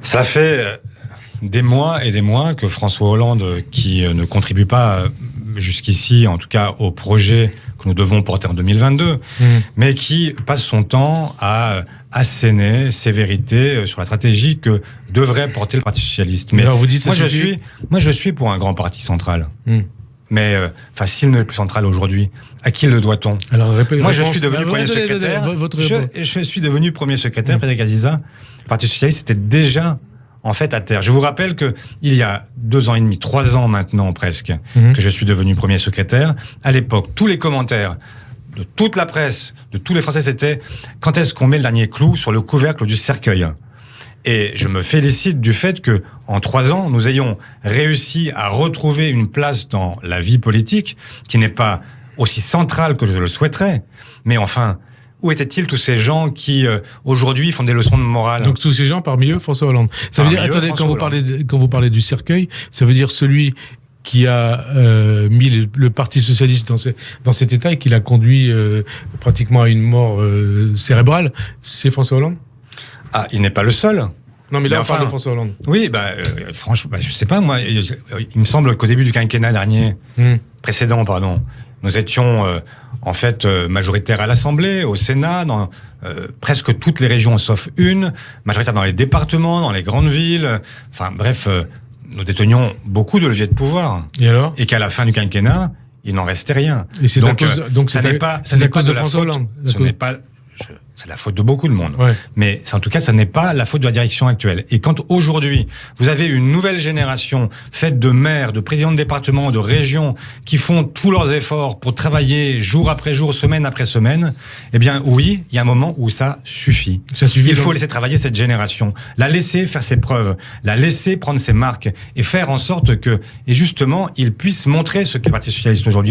Ça fait des mois et des mois que François Hollande, qui ne contribue pas jusqu'ici, en tout cas au projet que nous devons porter en 2022, mais qui passe son temps à asséner ses vérités sur la stratégie que devrait porter le Parti socialiste. Mais alors vous dites moi, je suis pour un grand parti central. Mais s'il n'est plus central aujourd'hui, à qui le doit-on ? Moi, je suis devenu premier secrétaire. Je suis devenu premier secrétaire, Frédéric Aziza. Le Parti socialiste était déjà en fait à terre. Je vous rappelle que il y a 2 ans et demi, 3 ans maintenant presque, que je suis devenu premier secrétaire. À l'époque, tous les commentaires de toute la presse, de tous les Français, c'était quand est-ce qu'on met le dernier clou sur le couvercle du cercueil ? Et je me félicite du fait que, en 3 ans, nous ayons réussi à retrouver une place dans la vie politique qui n'est pas aussi centrale que je le souhaiterais. Mais enfin, où étaient-ils tous ces gens qui, aujourd'hui, font des leçons de morale ? Donc tous ces gens, parmi eux, François Hollande. Ça veut dire, attendez, quand vous parlez du cercueil, ça veut dire celui qui a mis le Parti socialiste dans cet état et qui l'a conduit pratiquement à une mort cérébrale, c'est François Hollande ? Ah, il n'est pas le seul. Non, mais là, on parle de François Hollande. Oui, franchement, je sais pas, moi, il me semble qu'au début du quinquennat précédent, nous étions en fait majoritaires à l'Assemblée, au Sénat, dans presque toutes les régions sauf une, majoritaires dans les départements, dans les grandes villes. Enfin, bref, nous détenions beaucoup de leviers de pouvoir. Et alors ? Et qu'à la fin du quinquennat, il n'en restait rien. Et c'est ça n'est pas de François Hollande. Ce n'est pas. C'est la faute de beaucoup de monde. Ouais. Mais en tout cas, ça n'est pas la faute de la direction actuelle. Et quand aujourd'hui, vous avez une nouvelle génération faite de maires, de présidents de départements, de régions, qui font tous leurs efforts pour travailler jour après jour, semaine après semaine, eh bien oui, il y a un moment où ça suffit. Il faut laisser travailler cette génération, la laisser faire ses preuves, la laisser prendre ses marques et faire en sorte que, et justement, ils puissent montrer ce qu'est le Parti socialiste aujourd'hui.